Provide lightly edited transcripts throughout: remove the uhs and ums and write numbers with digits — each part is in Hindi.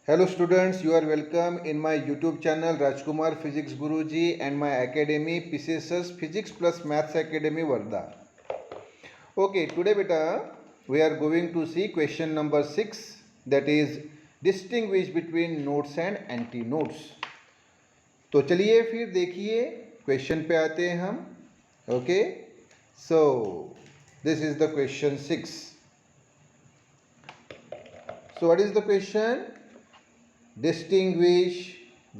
Hello students, you are welcome in my YouTube channel Rajkumar Physics Guruji and my academy PCSS Physics plus Maths Academy Varda. Okay, today beta we are going to see question number 6, that is distinguish between nodes and antinodes. तो चलिए फिर देखिए क्वेश्चन पे आते हैं हम. Okay, so this is the question 6. So what is the question? Distinguish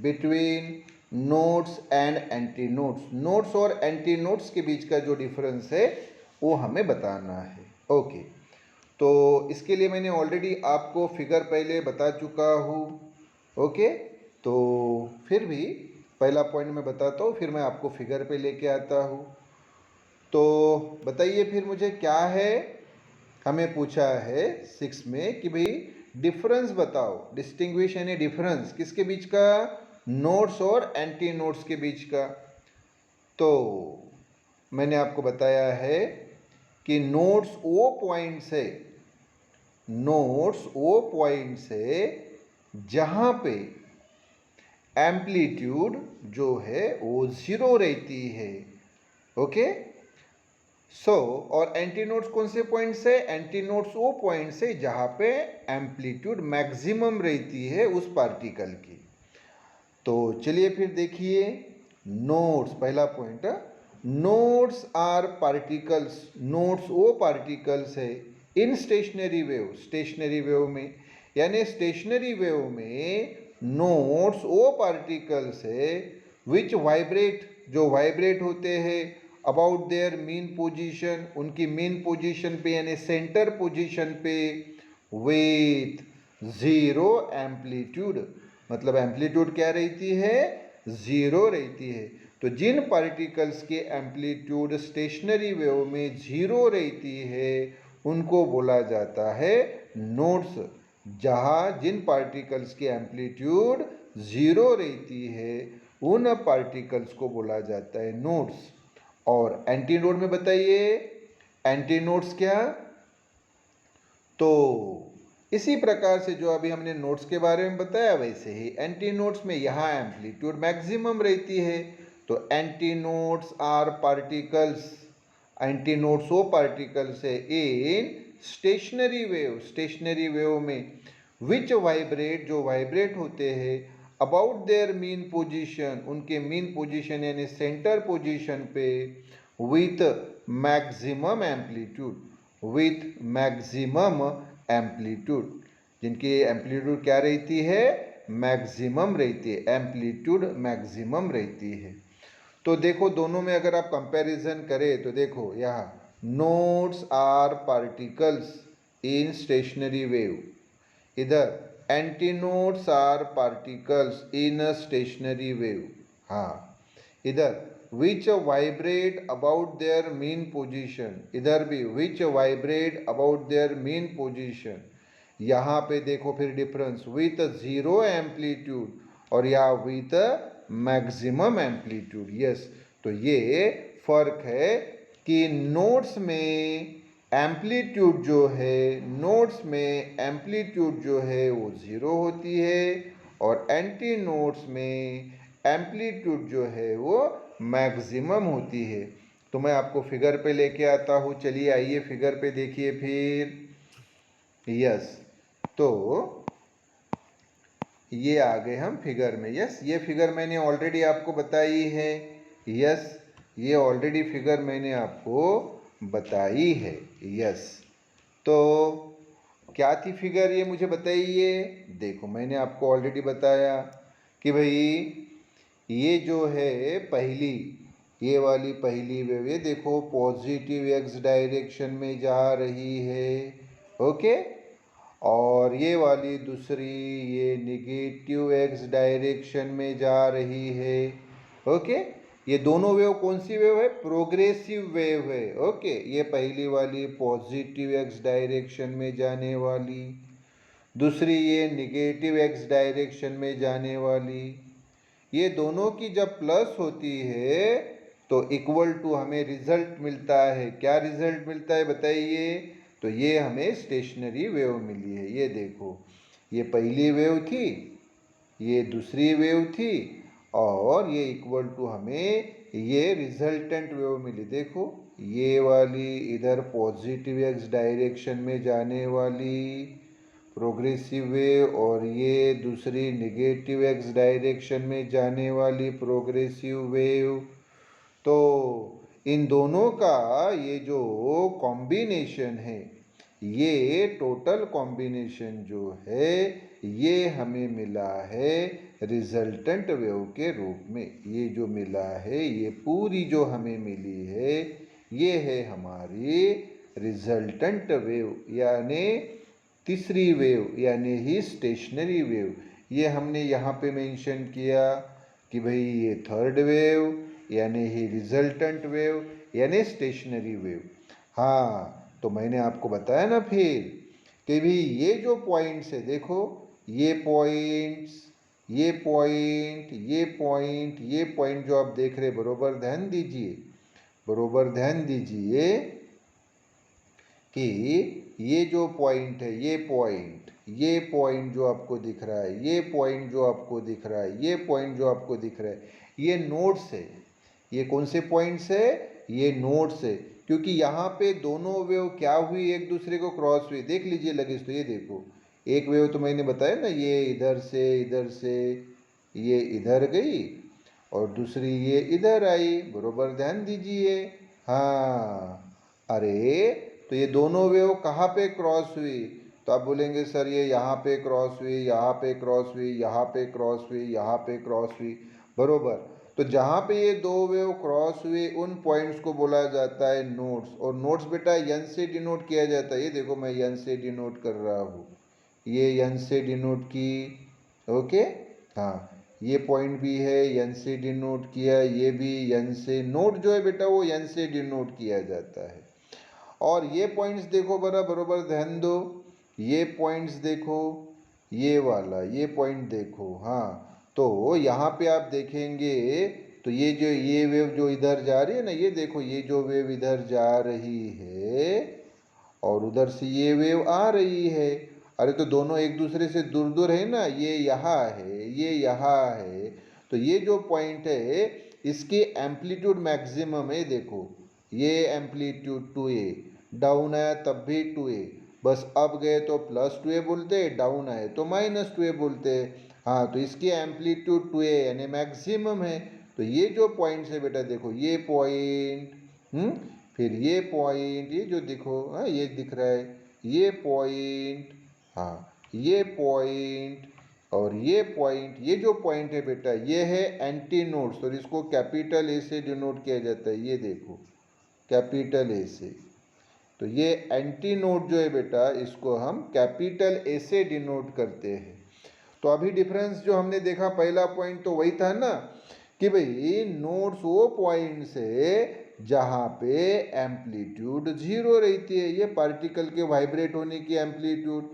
between nodes and antinodes. Nodes और एंटीनोड्स के बीच का जो डिफरेंस है वो हमें बताना है. ओके, तो इसके लिए मैंने ऑलरेडी आपको फिगर पहले बता चुका हूँ. ओके, तो फिर भी पहला पॉइंट मैं बताता हूँ, फिर मैं आपको फिगर पे लेके आता हूँ. तो बताइए फिर मुझे क्या है. हमें पूछा है 6 में कि भाई डिफरेंस बताओ. डिस्टिंग्विश यानी डिफरेंस किसके बीच का? नोड्स और एंटी नोड्स के बीच का. तो मैंने आपको बताया है कि नोड्स वो पॉइंट्स है, नोड्स वो पॉइंट्स है जहां पे एम्पलीट्यूड जो है वो 0 रहती है. ओके, और एंटीनोड्स कौन से पॉइंट्स है? एंटीनोड्स वो पॉइंट्स है जहां पे एम्पलीट्यूड मैक्सिमम रहती है उस पार्टिकल की. तो चलिए फिर देखिए नोड्स. पहला point, nodes are particles. Nodes वो पार्टिकल्स है in stationary wave. Stationary wave में यानी स्टेशनरी वेव में नोड्स वो पार्टिकल्स है विच वाइब्रेट, जो वाइब्रेट होते हैं अबाउट देयर मीन पोजीशन, उनकी मीन पोजीशन पे यानी सेंटर पोजीशन पे, विथ 0 एम्पलीट्यूड. मतलब एम्पलीट्यूड क्या रहती है? 0 रहती है. तो जिन पार्टिकल्स के एम्पलीट्यूड स्टेशनरी वेव में 0 रहती है उनको बोला जाता है नोड्स. जहाँ जिन पार्टिकल्स की एम्पलीट्यूड 0 रहती है उन पार्टिकल्स को बोला जाता है नोड्स. और एंटीनोड में बताइए एंटीनोड्स क्या? तो इसी प्रकार से जो अभी हमने नोड्स के बारे में बताया वैसे ही एंटीनोड्स में यहाँ एम्पलीट्यूड मैक्सिमम रहती है. तो एंटीनोड्स आर पार्टिकल्स. एंटीनोड्स वो पार्टिकल्स है in stationary wave. Stationary wave में विच वाइब्रेट, जो वाइब्रेट होते हैं अबाउट देयर मीन पोजीशन, उनके मीन पोजीशन यानी सेंटर पोजीशन पे, with maximum amplitude. With maximum amplitude, जिनकी एम्पलीट्यूड क्या रहती है? मैक्सिमम रहती है. एम्पलीट्यूड मैक्सिमम रहती है. तो देखो दोनों में अगर आप कंपैरिजन करें तो देखो यहाँ nodes are particles in stationary wave, इधर antinodes are particles in a stationary wave. हाँ, इधर which vibrate about their mean position, इधर भी which vibrate about their mean position. यहाँ पे देखो फिर डिफरेंस, विथ 0 एम्पलीट्यूड और यहाँ विथ मैक्सिमम एम्पलीट्यूड. यस, तो ये फर्क है कि नोड्स में एम्पलीट्यूड जो है, नोड्स में एम्पलीट्यूड जो है वो 0 होती है और एंटी नोड्स में एम्पलीट्यूड जो है वो मैक्सिमम होती है. तो मैं आपको फिगर पे लेके आता हूँ. चलिए आइए फिगर पे देखिए फिर. यस, तो ये आ गए हम फिगर में. यस, ये फिगर मैंने ऑलरेडी आपको बताई है. यस, ये ऑलरेडी फिगर मैंने आपको बताई है. यस, तो क्या थी फिगर ये मुझे बताइए. देखो मैंने आपको ऑलरेडी बताया कि भाई ये जो है पहली, ये वाली पहली वेव, ये देखो पॉजिटिव एक्स डायरेक्शन में जा रही है. ओके, और ये वाली दूसरी ये नेगेटिव एक्स डायरेक्शन में जा रही है. ओके, ये दोनों वेव कौन सी वेव है? प्रोग्रेसिव वेव है. ओके, ये पहली वाली पॉजिटिव एक्स डायरेक्शन में जाने वाली, दूसरी ये नेगेटिव एक्स डायरेक्शन में जाने वाली. ये दोनों की जब प्लस होती है तो इक्वल टू हमें रिजल्ट मिलता है. क्या रिजल्ट मिलता है बताइए. तो ये हमें स्टेशनरी वेव मिली है. ये देखो ये पहली वेव थी, ये दूसरी वेव थी, और ये इक्वल टू हमें ये रिजल्टेंट वेव मिली। देखो ये वाली इधर पॉजिटिव एक्स डायरेक्शन में जाने वाली प्रोग्रेसिव वेव, और ये दूसरी निगेटिव एक्स डायरेक्शन में जाने वाली प्रोग्रेसिव वेव। तो इन दोनों का ये जो कॉम्बिनेशन है, ये टोटल कॉम्बिनेशन जो है, ये हमें मिला है रिजल्टेंट वेव के रूप में। ये जो मिला है, ये पूरी जो हमें मिली है, ये है हमारी रिजल्टेंट वेव, यानी तीसरी वेव, यानी ही स्टेशनरी वेव। ये हमने यहाँ पे मेंशन किया कि भाई ये थर्ड वेव, यानी ही रिजल्टेंट वेव, यानी स्टेशनरी वेव। हाँ, तो मैंने आपको बताया ना फिर कि भी ये जो पॉइंट्स है, देखो ये पॉइंट्स, ये पॉइंट, ये पॉइंट, ये पॉइंट जो आप देख रहे, बरोबर ध्यान दीजिए, बरोबर ध्यान दीजिए कि ये जो पॉइंट है, ये पॉइंट जो आपको दिख रहा है, ये पॉइंट जो आपको दिख रहा है, ये पॉइंट जो आपको दिख रहा है, ये नोड्स है। ये कौन से पॉइंट्स है? ये नोड्स है, क्योंकि यहाँ पे दोनों वेव क्या हुई, एक दूसरे को क्रॉस हुई। देख लीजिए लगे तो ये देखो, एक वेव तो मैंने बताया ना, ये इधर से ये इधर गई, और दूसरी ये इधर आई। बरोबर ध्यान दीजिए। हाँ, अरे तो ये दोनों वेव कहाँ पे क्रॉस हुई? तो आप बोलेंगे सर ये यहाँ पे क्रॉस हुई, यहाँ पे क्रॉस हुई, यहाँ पे क्रॉस हुई, यहाँ पे क्रॉस हुई। बरोबर। तो जहाँ पे ये दो वेव क्रॉस हुए, उन पॉइंट्स को बोला जाता है नोड्स। और नोड्स बेटा एन से डिनोट किया जाता है। ये देखो मैं एन से डिनोट कर रहा हूँ, ये एन से डिनोट की। ओके, हाँ, ये पॉइंट भी है एन से डिनोट किया, ये भी एन से। नोड जो है बेटा वो एन से डिनोट किया जाता है। और ये पॉइंट्स देखो बरोबर ध्यान दो, ये पॉइंट्स देखो, ये वाला ये पॉइंट देखो। हाँ, तो यहाँ पे आप देखेंगे तो ये जो ये वेव जो इधर जा रही है ना, ये देखो ये जो वेव इधर जा रही है और उधर से ये वेव आ रही है। अरे तो दोनों एक दूसरे से दूर दूर है ना, ये यहाँ है, ये यहाँ है। तो ये जो पॉइंट है, इसके एम्पलीट्यूड मैक्सिमम है। देखो ये एम्पलीट्यूड 2a, डाउन आया तब भी 2a, बस अब गए तो +2a बोलते हैं, डाउन आए तो -2a बोलते हैं। हाँ, तो इसकी एम्पलीट्यूड 2a यानी मैक्सिमम है। तो ये जो पॉइंट्स है बेटा, देखो ये पॉइंट, फिर ये पॉइंट, ये जो देखो, हाँ ये दिख रहा है, ये पॉइंट, हाँ ये पॉइंट और ये पॉइंट। ये जो पॉइंट है बेटा, ये है एंटी नोड्स, और इसको कैपिटल ए से डिनोट किया जाता है। ये देखो कैपिटल ए से। तो ये एंटी नोड जो है बेटा, इसको हम कैपिटल ए से डिनोट करते हैं। तो अभी डिफरेंस जो हमने देखा, पहला पॉइंट तो वही था ना कि भाई नोड्स वो पॉइंट्स है जहाँ पे एम्पलीट्यूड 0 रहती है। ये पार्टिकल के वाइब्रेट होने की एम्पलीट्यूड,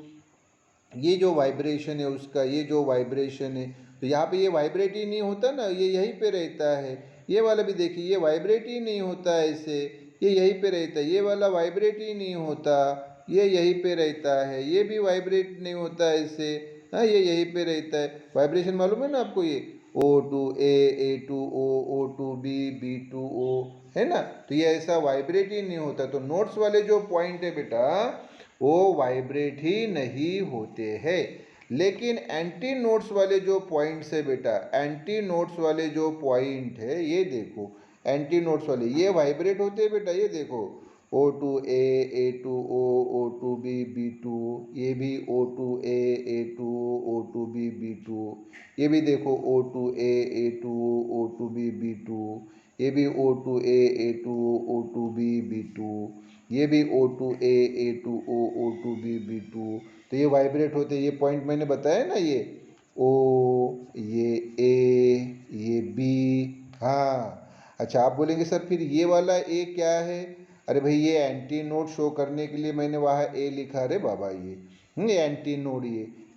ये जो वाइब्रेशन है उसका, ये जो वाइब्रेशन है, तो यहाँ पे ये वाइब्रेट ही नहीं होता ना, ये यहीं पे रहता है। ये वाला भी देखिए, ये वाइब्रेट ही नहीं होता ऐसे, ये यहीं पे रहता है। ये वाला वाइब्रेट ही नहीं होता, ये यहीं पे रहता है। ये भी वाइब्रेट नहीं होता ऐसे, हाँ ये यहीं पे रहता है। वाइब्रेशन मालूम है ना आपको, ये O2A, A2O, O2B, B2O, है ना। तो ये ऐसा वाइब्रेट ही नहीं होता। तो नोट्स वाले जो पॉइंट है बेटा, वो वाइब्रेट ही नहीं होते हैं। लेकिन एंटी नोड्स वाले जो पॉइंट्स है बेटा, एंटी नोड्स वाले जो पॉइंट है, ये देखो एंटी नोड्स वाले ये वाइब्रेट होते हैं बेटा। ये देखो O2A, A2O, O2B, B2, ये भी O2A, A2O, O2B, B2, ये भी देखो O2A, A2O, O2B, B2, ये भी O2A, A2O, O2B, B2, ये भी O2A, A2O, O2B, B2। तो ये वाइब्रेट होते, ये पॉइंट मैंने बताया ना, ये O, ये A, ये B। हाँ, अच्छा आप बोलेंगे सर फिर ये वाला A क्या है? अरे भाई ये एंटी नोड शो करने के लिए मैंने वहाँ A लिखा रे बाबा। ये एंटी नोड,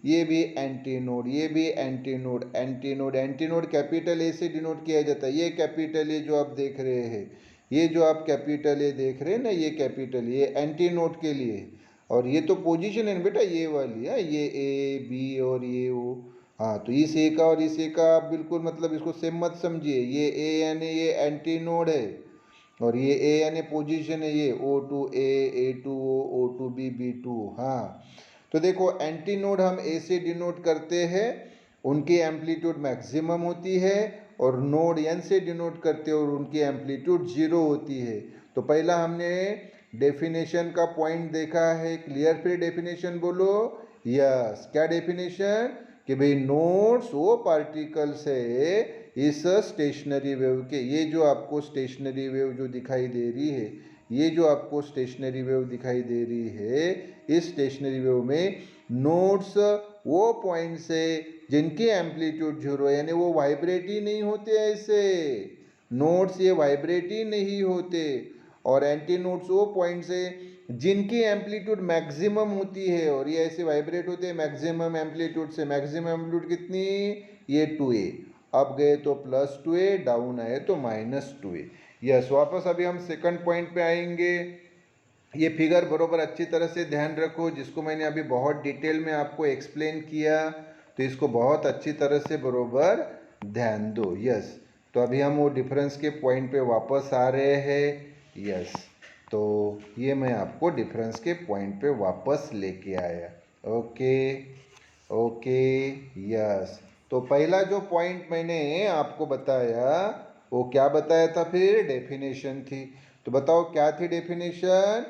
ये भी एंटी नोड, ये भी anti node. Anti node, anti node capital A से डिनोट किया जाता है। ये कैपिटल ए जो आप देख रहे हैं, ये जो आप कैपिटल ए देख रहे हैं ना, ये कैपिटल ए एंटी नोड के लिए। और ये तो पोजीशन है ना बेटा, ये वाली है, ये ए बी और ये ओ। हाँ, तो इस ए का और इस ए का आप बिल्कुल मतलब इसको सेम मत समझिए। ये ए यानी ये एंटी नोड है, और ये ए यानी पोजीशन है, ये O to A to O to B to. हाँ, तो देखो एंटी नोड हम ए से डिनोट करते हैं, उनकी एम्पलीट्यूड मैक्सिमम होती है, और नोड एन से डिनोट करते हैं और उनकी एम्पलीट्यूड जीरो होती है। तो पहला हमने डेफिनेशन का पॉइंट देखा है, क्लियर? फिर डेफिनेशन बोलो। यस, क्या डेफिनेशन? कि भाई नोड्स वो पार्टिकल्स है इस स्टेशनरी वेव के। ये जो आपको स्टेशनरी वेव जो दिखाई दे रही है, ये जो आपको स्टेशनरी वेव दिखाई दे रही है, इस स्टेशनरी वेव में नोड्स वो पॉइंट्स है जिनकी एम्पलीट्यूड जीरो, यानी वो वाइब्रेट ही नहीं होते ऐसे। नोड्स ये वाइब्रेट ही नहीं होते। और एंटी नोड्स वो पॉइंट्स है जिनकी एम्पलीट्यूड मैक्सिमम होती है, और ये ऐसे वाइब्रेट होते हैं मैक्सिमम एम्पलीट्यूड से। मैक्सिमम एम्पलीट्यूड कितनी? ये 2a। अप गए तो +2a, डाउन आए तो -2a। यस, वापस अभी हम सेकंड पॉइंट पे आएंगे। ये फिगर बरोबर अच्छी तरह से ध्यान रखो, जिसको मैंने अभी बहुत डिटेल में आपको एक्सप्लेन किया, तो इसको बहुत अच्छी तरह से बरोबर ध्यान दो। यस, तो अभी हम वो डिफरेंस के पॉइंट पे वापस आ रहे हैं। यस, तो ये मैं आपको डिफरेंस के पॉइंट पे वापस लेके आया। Okay okay. यस, तो पहला जो पॉइंट मैंने आपको बताया, वो क्या बताया था? फिर डेफिनेशन थी। तो बताओ क्या थी डेफिनेशन?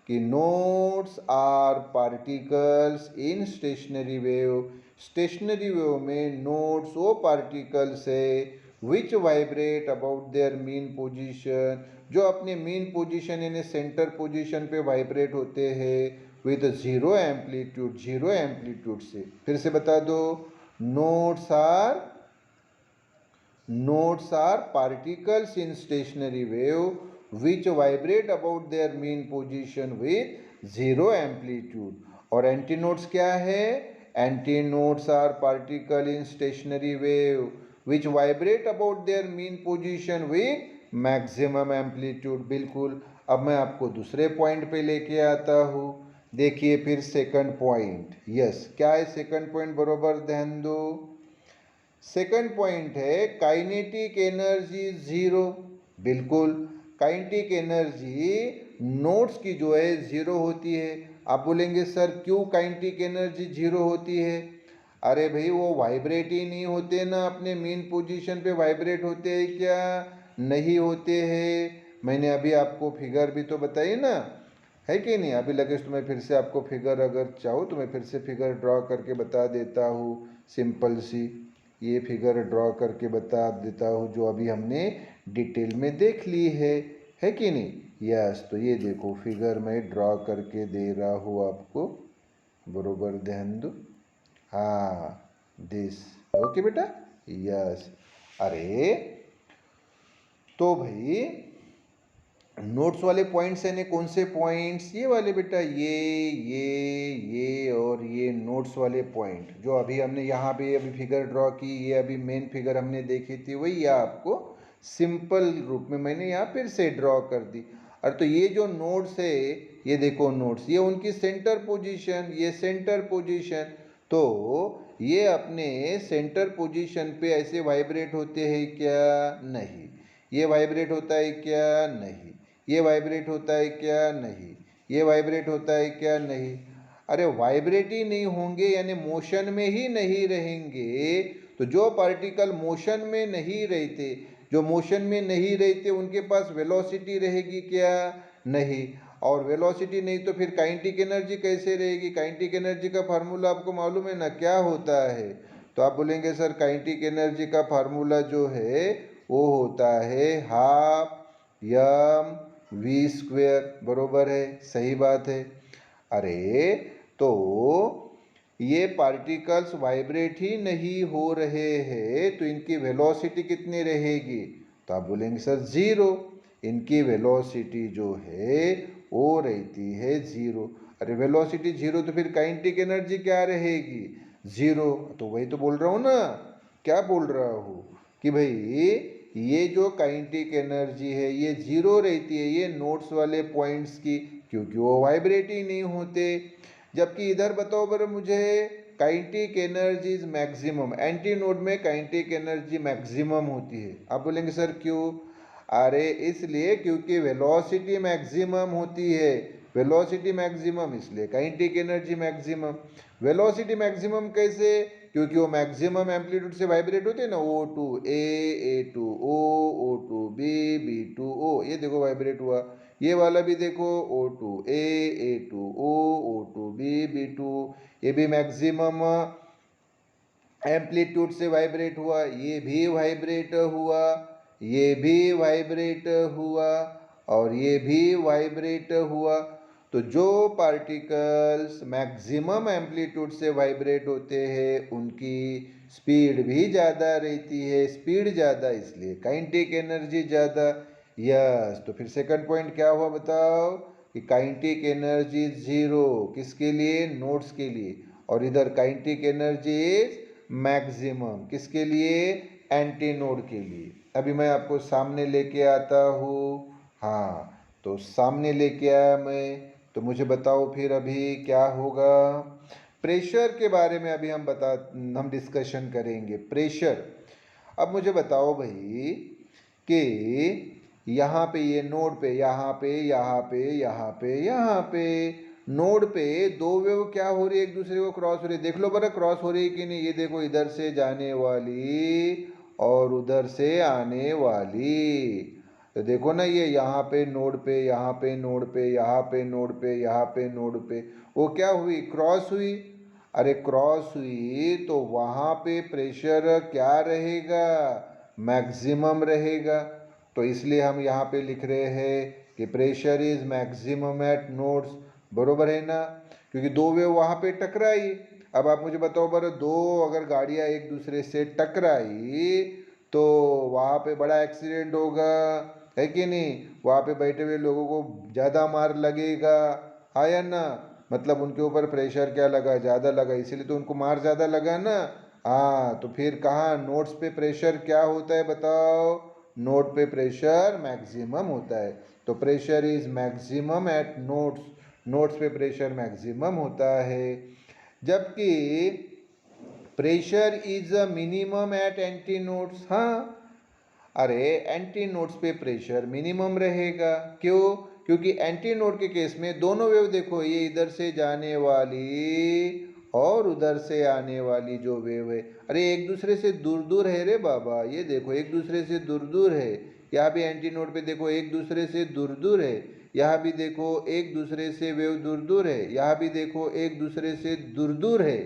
कि nodes are particles in stationary wave. Stationary wave में नोड्स वो पार्टिकल्स है which vibrate about their mean position, जो अपने मीन पोजीशन यानी सेंटर पोजीशन पे वाइब्रेट होते हैं with zero amplitude, zero amplitude से। फिर से बता दो, nodes are particles in stationary wave which vibrate about their mean position with zero amplitude। और एंटीनोड्स क्या है? Antinodes are particle in stationary wave which vibrate about their mean position with maximum amplitude. बिल्कुल। अब मैं आपको दूसरे पॉइंट पे लेके आता हूँ। देखिए फिर सेकंड पॉइंट। यस, क्या है सेकंड पॉइंट? बरोबर ध्यान दो। सेकंड पॉइंट है काइनेटिक एनर्जी जीरो। बिल्कुल, काइनेटिक एनर्जी नोड्स की जो है जीरो होती है। आप बोलेंगे सर क्यों काइनेटिक एनर्जी जीरो होती है? अरे भाई, वो वाइब्रेट ही नहीं होते ना, अपने मेन पोजीशन पे वाइब्रेट होते हैं क्या? नहीं होते हैं। मैंने अभी आपको फिगर भी तो बताई ना, है कि नहीं? अभी लगे तो मैं फिर से आपको फिगर, अगर चाहो तो मैं फिर से फिगर ड्रॉ करके बता देता हूँ, सिंपल सी। ये फिगर ड्रॉ करके बता देता हूँ जो अभी हमने डिटेल में देख ली है कि नहीं? यस, तो ये देखो फिगर मैं ड्रॉ करके दे रहा हूँ आपको, बरोबर ध्यान दो। हाँ, दिस। ओके बेटा। यस, अरे तो भाई नोट्स वाले पॉइंट्स यानी कौन से पॉइंट्स? ये वाले बेटा, ये और ये नोट्स वाले पॉइंट जो अभी हमने यहाँ पे अभी फिगर ड्रॉ की, ये अभी मेन फिगर हमने देखी थी, वही आपको सिंपल रूप में मैंने यहाँ फिर से ड्रॉ कर दी। और तो ये जो नोड्स है, ये देखो नोड्स, ये उनकी सेंटर पोजीशन, ये सेंटर पोजीशन, तो ये अपने सेंटर पोजीशन पे ऐसे वाइब्रेट होते हैं क्या? नहीं। ये वाइब्रेट होता है क्या? नहीं। ये वाइब्रेट होता है क्या? नहीं। ये वाइब्रेट होता है क्या? नहीं। अरे वाइब्रेट ही नहीं होंगे यानी मोशन में ही नहीं रहेंगे। तो जो पार्टिकल मोशन में नहीं रहते, जो मोशन में नहीं रहते, उनके पास वेलोसिटी रहेगी क्या? नहीं। और वेलोसिटी नहीं तो फिर काइनेटिक एनर्जी कैसे रहेगी? काइनेटिक एनर्जी का फार्मूला आपको मालूम है ना, क्या होता है? तो आप बोलेंगे सर काइनेटिक एनर्जी का फार्मूला जो है वो होता है हाफ mv²। बरोबर है, सही बात है। अरे तो ये पार्टिकल्स वाइब्रेट ही नहीं हो रहे हैं, तो इनकी वेलोसिटी कितनी रहेगी? तो आप बोलेंगे सर जीरो। इनकी वेलोसिटी जो है वो रहती है जीरो। अरे वेलोसिटी जीरो तो फिर काइनेटिक एनर्जी क्या रहेगी? जीरो। तो वही तो बोल रहा हूँ ना, क्या बोल रहा हूँ कि भाई ये जो काइनेटिक एनर्जी है ये जीरो रहती है, ये नोड्स वाले पॉइंट्स की। क्योंकि वो वाइब्रेट ही नहीं होते। जबकि इधर बताओ बर मुझे kinetic energy is maximum, anti node में काइनेटिक एनर्जी मैक्सिमम होती है। आप बोलेंगे सर क्यों? अरे इसलिए क्योंकि वेलोसिटी मैक्सिमम होती है, वेलोसिटी मैक्सिमम इसलिए kinetic energy maximum. Velocity maximum कैसे? क्योंकि वो मैक्सिमम एम्पलीट्यूड से वाइब्रेट होते हैं ना, O to A to O to B to O, ये देखो वाइब्रेट हुआ। ये वाला भी देखो O to A to O to B to, ये भी मैक्सिमम एम्पलीट्यूड से वाइब्रेट हुआ, ये भी वाइब्रेट हुआ, ये भी वाइब्रेट हुआ, और ये भी वाइब्रेट हुआ। तो जो पार्टिकल्स मैक्सिमम एम्पलीट्यूड से वाइब्रेट होते हैं उनकी स्पीड भी ज़्यादा रहती है, स्पीड ज़्यादा इसलिए काइनेटिक एनर्जी ज़्यादा। यस, तो फिर सेकंड पॉइंट क्या हुआ बताओ? कि काइनेटिक एनर्जी जीरो किसके लिए? नोड्स के लिए। और इधर काइनेटिक एनर्जी इज मैक्सिमम किसके लिए? एंटी नोड के लिए। अभी मैं आपको सामने लेके आता हूँ। हाँ, तो सामने लेके आया मैं, तो मुझे बताओ फिर अभी क्या होगा? प्रेशर के बारे में अभी हम डिस्कशन करेंगे, प्रेशर। अब मुझे बताओ भाई कि यहाँ पे ये नोड पे, यहाँ पे, यहाँ पे, यहाँ पे, यहाँ पे नोड पे दो वेव क्या हो रही है? एक दूसरे को क्रॉस हो रही है। देख लो बरा क्रॉस हो रही है कि नहीं। ये देखो इधर से जाने वाली और उधर से आने वाली। तो देखो ना, ये यहाँ पे नोड पे, यहाँ पे नोड पे, यहाँ पे नोड पे, यहाँ पे नोड पे, वो क्या हुई? क्रॉस हुई। अरे क्रॉस हुई तो वहाँ पे प्रेशर क्या रहेगा? मैक्सिमम रहेगा। तो इसलिए हम यहाँ पे लिख रहे हैं कि pressure is maximum at nodes. बरोबर है ना? क्योंकि दो वेव वहाँ पे टकराई। अब आप मुझे बताओ बर, दो अगर गाड़ियाँ एक दूसरे से टकराई तो वहाँ पे बड़ा एक्सीडेंट होगा, है कि नहीं? वहाँ पे बैठे हुए लोगों को ज़्यादा मार लगेगा, आया ना? मतलब उनके ऊपर प्रेशर क्या लगा? ज़्यादा लगा, इसीलिए तो उनको मार ज़्यादा लगा ना। हाँ, तो फिर कहाँ नोड्स पे प्रेशर क्या होता है बताओ? नोड पे प्रेशर मैक्सिमम होता है। तो pressure is maximum at nodes, nodes पे प्रेशर मैक्सिमम होता है। जबकि pressure is a minimum at antinodes. हाँ, अरे एंटी नोड्स पे प्रेशर मिनिमम रहेगा। क्यों? क्योंकि एंटी नोड के केस में दोनों वेव देखो, ये इधर से जाने वाली और उधर से आने वाली जो वेव है, अरे एक दूसरे से दूर दूर है रे बाबा। ये देखो एक दूसरे से दूर दूर है। यहाँ भी एंटी नोड पे देखो एक दूसरे से दूर दूर है। यहाँ भी देखो एक दूसरे से वेव दूर दूर है। यहाँ भी देखो एक दूसरे से दूर दूर है।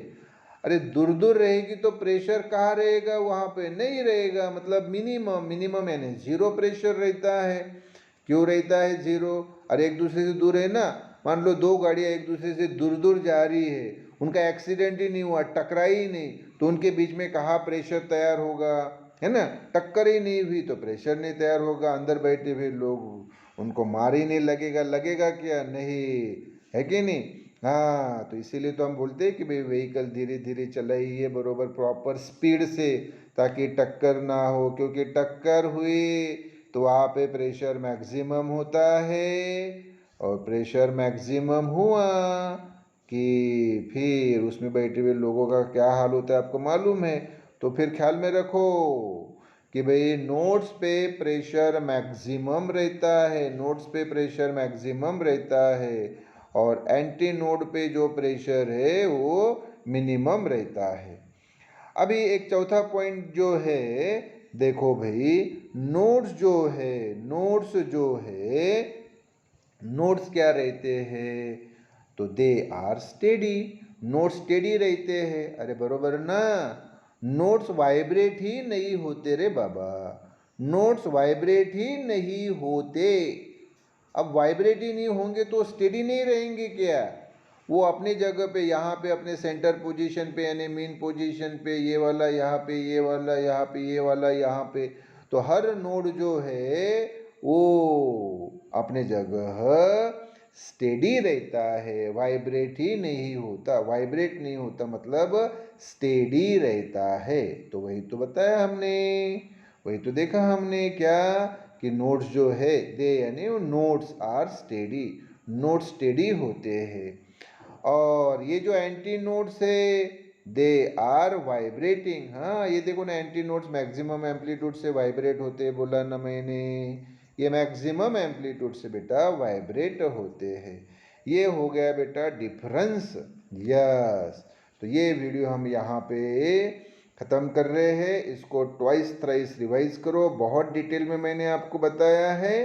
अरे दूर दूर रहेगी तो प्रेशर कहाँ रहेगा? वहाँ पे नहीं रहेगा। मतलब मिनिमम, मिनिमम यानी जीरो प्रेशर रहता है। क्यों रहता है जीरो? अरे एक दूसरे से दूर है ना। मान लो दो गाड़ियाँ एक दूसरे से दूर दूर जा रही है, उनका एक्सीडेंट ही नहीं हुआ, टकराई ही नहीं, तो उनके बीच में कहाँ प्रेशर तैयार होगा? है ना? टक्कर ही नहीं हुई तो प्रेशर नहीं तैयार होगा। अंदर बैठे हुए लोग उनको मार ही नहीं लगेगा, लगेगा क्या? नहीं, है कि नहीं? हाँ, तो इसीलिए तो हम बोलते हैं कि भाई व्हीकल धीरे धीरे चलाइए, बरोबर प्रॉपर स्पीड से, ताकि टक्कर ना हो। क्योंकि टक्कर हुई तो वहाँ पे प्रेशर मैक्सिमम होता है, और प्रेशर मैक्सिमम हुआ कि फिर उसमें बैठे हुए लोगों का क्या हाल होता है आपको मालूम है। तो फिर ख्याल में रखो कि भाई नोड्स पे प्रेशर मैक्सिमम रहता है, नोड्स पे प्रेशर मैक्सिमम रहता है, और एंटी नोड पे जो प्रेशर है वो मिनिमम रहता है। अभी एक चौथा पॉइंट जो है, देखो भाई नोड्स जो है, नोड्स जो है, नोड्स क्या रहते हैं? तो they are steady, nodes steady रहते हैं। अरे बरोबर ना? नोड्स वाइब्रेट ही नहीं होते रे बाबा, नोड्स वाइब्रेट ही नहीं होते। अब वाइब्रेट ही नहीं होंगे तो स्टेडी नहीं रहेंगे क्या? वो अपनी जगह पे, यहाँ पे अपने सेंटर पोजीशन पे, यानी मेन पोजीशन पे, ये वाला यहाँ पे, ये वाला यहाँ पे, ये वाला यहाँ पे, तो हर नोड जो है वो अपने जगह स्टेडी रहता है, वाइब्रेट ही नहीं होता। वाइब्रेट नहीं होता मतलब स्टेडी रहता है। तो वही तो बताया हमने, वही तो देखा हमने क्या, कि नोड्स जो है दे, यानी nodes are steady, nodes steady होते हैं। और ये जो एंटी नोट्स है दे आर वाइब्रेटिंग। हाँ ये देखो ना, एंटी नोट्स मैक्सिमम एम्पलीट्यूड से वाइब्रेट होते हैं, बोला ना मैंने। ये मैक्सिमम एम्पलीट्यूड से बेटा वाइब्रेट होते हैं। ये हो गया बेटा डिफरेंस। यस, तो ये वीडियो हम यहाँ पे ख़त्म कर रहे हैं। इसको ट्वाइस थ्राइस रिवाइज करो, बहुत डिटेल में मैंने आपको बताया है।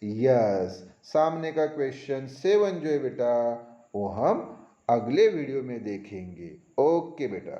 यस, सामने का क्वेश्चन 7 जो है बेटा वो हम अगले वीडियो में देखेंगे। ओके बेटा।